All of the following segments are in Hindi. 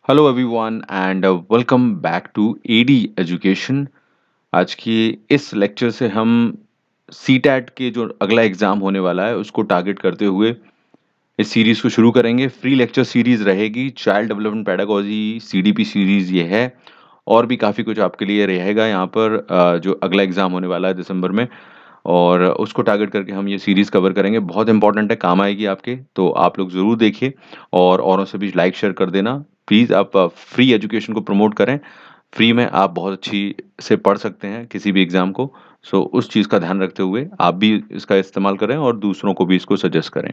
Hello everyone and welcome back to AD education. आज की इस लेक्चर से हम सीटैट के जो अगला एग्जाम होने वाला है उसको टारगेट करते हुए इस सीरीज को शुरू करेंगे। फ्री लेक्चर सीरीज रहेगी। Child development pedagogy CDP series ये है और भी काफ़ी कुछ आपके लिए रहेगा यहाँ पर जो अगला एग्जाम होने वाला है दिसंबर में, और उसको टारगेट करके हम ये सीरीज कवर करेंगे। बहुत इंपॉर्टेंट है, काम आएगी आपके, तो आप लोग ज़रूर देखिए और औरों से भी लाइक शेयर कर देना। प्लीज़ आप फ्री एजुकेशन को प्रमोट करें। फ्री में आप बहुत अच्छी से पढ़ सकते हैं किसी भी एग्ज़ाम को। सो उस चीज़ का ध्यान रखते हुए आप भी इसका इस्तेमाल करें और दूसरों को भी इसको सजेस्ट करें।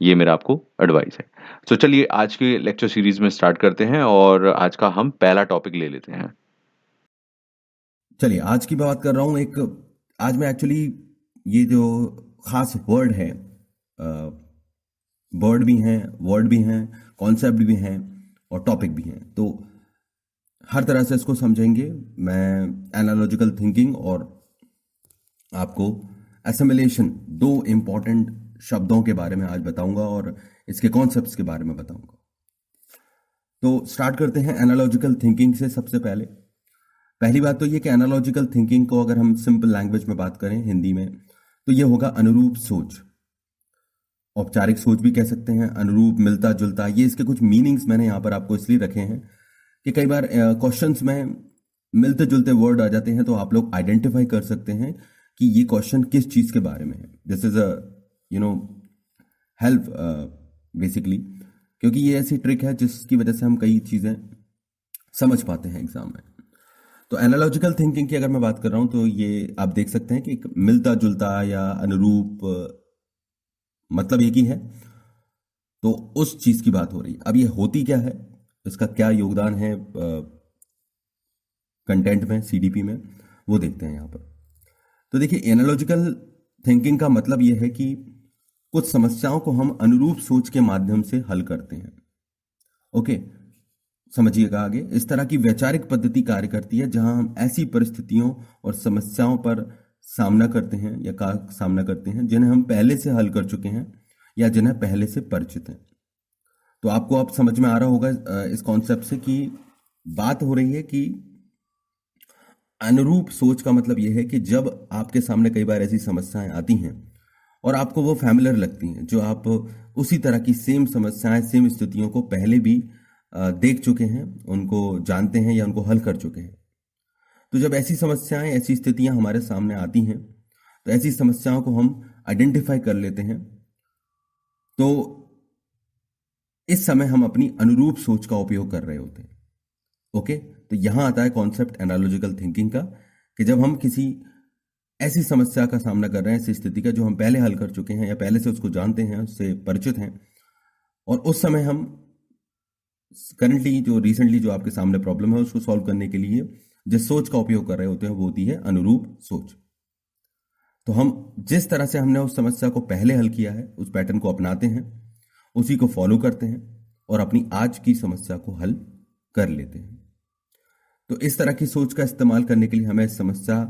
ये मेरा आपको एडवाइस है। तो चलिए आज के लेक्चर सीरीज में स्टार्ट करते हैं और आज का हम पहला टॉपिक ले लेते हैं। चलिए आज की बात कर रहा हूँ एक। आज मैं एक्चुअली ये जो खास वर्ड है, वर्ड भी हैं, वर्ड भी हैं, कॉन्सेप्ट भी हैं और टॉपिक भी हैं, तो हर तरह से इसको समझेंगे। मैं एनालॉजिकल थिंकिंग और आपको एसिमिलेशन, दो इम्पॉर्टेंट शब्दों के बारे में आज बताऊंगा और इसके कॉन्सेप्ट्स के बारे में बताऊंगा। तो स्टार्ट करते हैं एनालॉजिकल थिंकिंग से। सबसे पहली बात तो ये कि एनालॉजिकल थिंकिंग को अगर हम सिंपल लैंग्वेज में बात करें हिंदी में, तो ये होगा अनुरूप सोच। औपचारिक सोच भी कह सकते हैं, अनुरूप, मिलता जुलता। ये इसके कुछ मीनिंग्स मैंने यहाँ पर आपको इसलिए रखे हैं कि कई बार क्वेश्चंस में मिलते जुलते वर्ड आ जाते हैं, तो आप लोग आइडेंटिफाई कर सकते हैं कि ये क्वेश्चन किस चीज़ के बारे में है। This is a you know help basically, क्योंकि ये ऐसी ट्रिक है जिसकी वजह से हम कई चीज़ें समझ पाते हैं एग्जाम में। तो एनालॉजिकल थिंकिंग की अगर मैं बात कर रहा हूं, तो ये आप देख सकते हैं कि एक मिलता जुलता या अनुरूप मतलब एक ही है। तो उस चीज की बात हो रही है। अब ये होती क्या है, इसका क्या योगदान है कंटेंट में, सीडीपी में, वो देखते हैं यहां पर। तो देखिए, एनालॉजिकल थिंकिंग का मतलब ये है कि कुछ समस्याओं को हम अनुरूप सोच के माध्यम से हल करते हैं। ओके, समझिएगा आगे। इस तरह की वैचारिक पद्धति कार्य करती है जहां हम ऐसी परिस्थितियों और समस्याओं पर सामना करते हैं या का सामना करते हैं जिन्हें हम पहले से हल कर चुके हैं या जिन्हें पहले से परिचित हैं। तो आपको अब समझ में आ रहा होगा इस कॉन्सेप्ट से कि बात हो रही है कि अनुरूप सोच का मतलब यह है कि जब आपके सामने कई बार ऐसी समस्याएं आती हैं और आपको वो फैमिलियर लगती हैं, जो आप उसी तरह की सेम समस्याएं, सेम स्थितियों को पहले भी देख चुके हैं, उनको जानते हैं या उनको हल कर चुके हैं। तो जब ऐसी समस्याएं, ऐसी स्थितियां हमारे सामने आती हैं, तो ऐसी समस्याओं को हम आइडेंटिफाई कर लेते हैं। तो इस समय हम अपनी अनुरूप सोच का उपयोग कर रहे होते हैं। ओके, तो यहां आता है कॉन्सेप्ट एनालॉजिकल थिंकिंग का, कि जब हम किसी ऐसी समस्या का सामना कर रहे हैं, ऐसी स्थिति का जो हम पहले हल कर चुके हैं या पहले से उसको जानते हैं, उससे परिचित हैं, और उस समय हम करंटली जो रिसेंटली जो आपके सामने प्रॉब्लम है उसको सॉल्व करने के लिए जिस सोच का उपयोग कर रहे होते हैं वो होती है अनुरूप सोच। तो हम जिस तरह से हमने उस समस्या को पहले हल किया है, उस पैटर्न को अपनाते हैं, उसी को फॉलो करते हैं और अपनी आज की समस्या को हल कर लेते हैं। तो इस तरह की सोच का इस्तेमाल करने के लिए हमें इस समस्या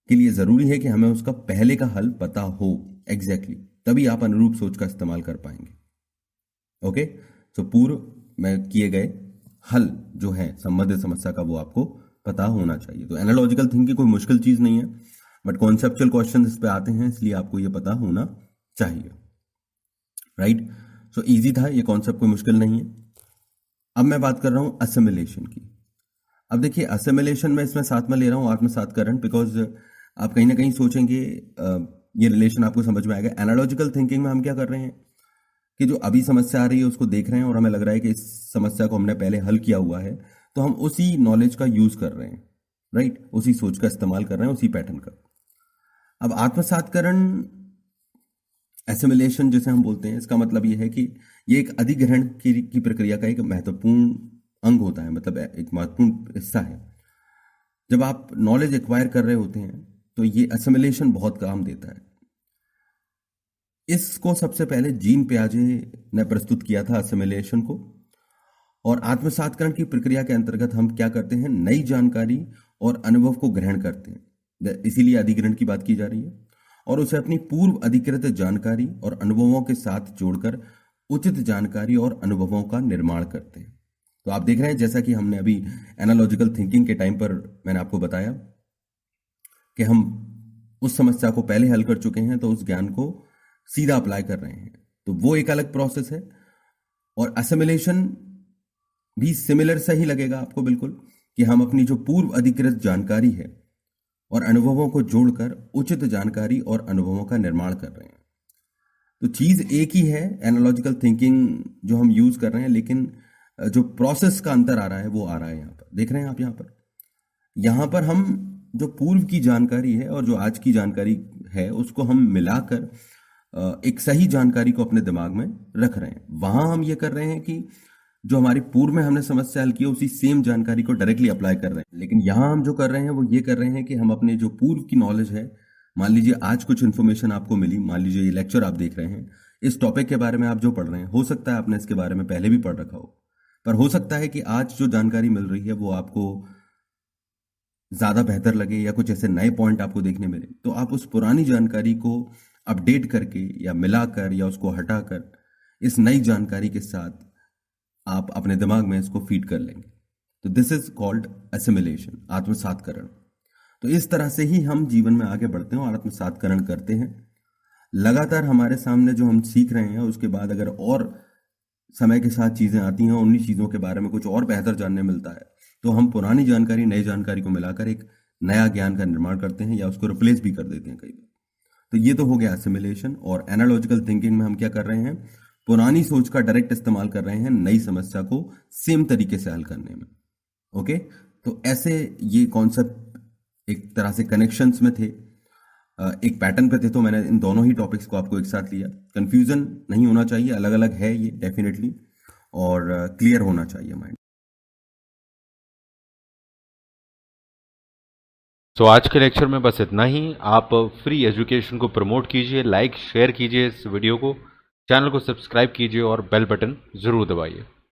के लिए जरूरी है कि हमें उसका पहले का हल पता हो एग्जैक्टली, तभी आप अनुरूप सोच का इस्तेमाल कर पाएंगे। ओके, तो पूर्व में किए गए हल जो है संबंधित समस्या का, वो आपको पता होना चाहिए। तो एनालॉजिकल थिंकिंग कोई मुश्किल चीज नहीं है, बट कॉन्सेप्चुअल क्वेश्चन इस पे आते हैं, इसलिए आपको ये पता होना चाहिए। राइट, सो इजी था ये कॉन्सेप्ट, कोई मुश्किल नहीं है। अब मैं बात कर रहा हूं असिमिलेशन की। अब देखिए, असिमिलेशन में इसमें साथ में ले रहा हूं आत्मसातकरण, बिकॉज आप कहीं ना कहीं सोचेंगे ये रिलेशन आपको समझ में आएगा। एनालॉजिकल थिंकिंग में हम क्या कर रहे हैं कि जो अभी समस्या आ रही है उसको देख रहे हैं और हमें लग रहा है कि इस समस्या को हमने पहले हल किया हुआ है, तो हम उसी नॉलेज का यूज कर रहे हैं। राइट, उसी सोच का इस्तेमाल कर रहे हैं, उसी पैटर्न का। अब आत्मसातकरण, एसिमिलेशन जिसे हम बोलते हैं, इसका मतलब यह है कि ये एक अधिग्रहण की प्रक्रिया का एक महत्वपूर्ण अंग होता है, मतलब एक महत्वपूर्ण हिस्सा है। जब आप नॉलेज एक्वायर कर रहे होते हैं तो ये असिमिलेशन बहुत काम देता है। इसको सबसे पहले जीन पियाजे ने प्रस्तुत किया था, असिमिलेशन को। और आत्मसातकरण की प्रक्रिया के अंतर्गत हम क्या करते हैं, नई जानकारी और अनुभव को ग्रहण करते हैं, इसीलिए अधिग्रहण की बात की जा रही है, और उसे अपनी पूर्व अधिकृत जानकारी और अनुभवों के साथ जोड़कर उचित जानकारी और अनुभवों का निर्माण करते हैं। तो आप देख रहे हैं, जैसा कि हमने अभी एनालॉजिकल थिंकिंग के टाइम पर मैंने आपको बताया कि हम उस समस्या को पहले हल कर चुके हैं, तो उस ज्ञान को सीधा अप्लाई कर रहे हैं, तो वो एक अलग प्रोसेस है। और असिमिलेशन भी सिमिलर सा ही लगेगा आपको बिल्कुल, कि हम अपनी जो पूर्व अधिकृत जानकारी है और अनुभवों को जोड़कर उचित जानकारी और अनुभवों का निर्माण कर रहे हैं। तो चीज एक ही है, एनालॉजिकल थिंकिंग जो हम यूज कर रहे हैं, लेकिन जो प्रोसेस का अंतर आ रहा है वो आ रहा है। यहाँ पर देख रहे हैं आप, यहाँ पर हम जो पूर्व की जानकारी है और जो आज की जानकारी है उसको हम मिलाकर एक सही जानकारी को अपने दिमाग में रख रहे हैं। वहां हम ये कर रहे हैं कि जो हमारी पूर्व में हमने समस्या हल की है उसी सेम जानकारी को डायरेक्टली अप्लाई कर रहे हैं। लेकिन यहाँ हम जो कर रहे हैं वो ये कर रहे हैं कि हम अपने जो पूर्व की नॉलेज है, मान लीजिए आज कुछ इन्फॉर्मेशन आपको मिली, मान लीजिए ये लेक्चर आप देख रहे हैं, इस टॉपिक के बारे में आप जो पढ़ रहे हैं, हो सकता है आपने इसके बारे में पहले भी पढ़ रखा हो, पर हो सकता है कि आज जो जानकारी मिल रही है वो आपको ज्यादा बेहतर लगे या कुछ ऐसे नए पॉइंट आपको देखने मिले, तो आप उस पुरानी जानकारी को अपडेट करके या मिलाकर या उसको हटाकर इस नई जानकारी के साथ आप अपने दिमाग में इसको फीड कर लेंगे। तो दिस इज कॉल्ड असिमिलेशन, आत्मसातकरण। तो इस तरह से ही हम जीवन में आगे बढ़ते हैं और आत्मसातकरण करते हैं। लगातार हमारे सामने जो हम सीख रहे हैं उसके बाद अगर और समय के साथ चीजें आती हैं, उन्हीं चीजों के बारे में कुछ और बेहतर जानने मिलता है, तो हम पुरानी जानकारी नई जानकारी को मिलाकर एक नया ज्ञान का निर्माण करते हैं या उसको रिप्लेस भी कर देते हैं कई बार। तो ये तो हो गया असिमिलेशन। और एनालॉजिकल थिंकिंग में हम क्या कर रहे हैं, पुरानी सोच का डायरेक्ट इस्तेमाल कर रहे हैं नई समस्या को सेम तरीके से हल करने में। ओके, तो ऐसे ये कॉन्सेप्ट एक तरह से कनेक्शंस में थे, एक पैटर्न पे थे, तो मैंने इन दोनों ही टॉपिक्स को आपको एक साथ लिया। कंफ्यूजन नहीं होना चाहिए, अलग अलग है ये डेफिनेटली, और क्लियर होना चाहिए माइंड। तो आज के लेक्चर में बस इतना ही। आप फ्री एजुकेशन को प्रमोट कीजिए, लाइक शेयर कीजिए इस वीडियो को, चैनल को सब्सक्राइब कीजिए और बेल बटन ज़रूर दबाइए।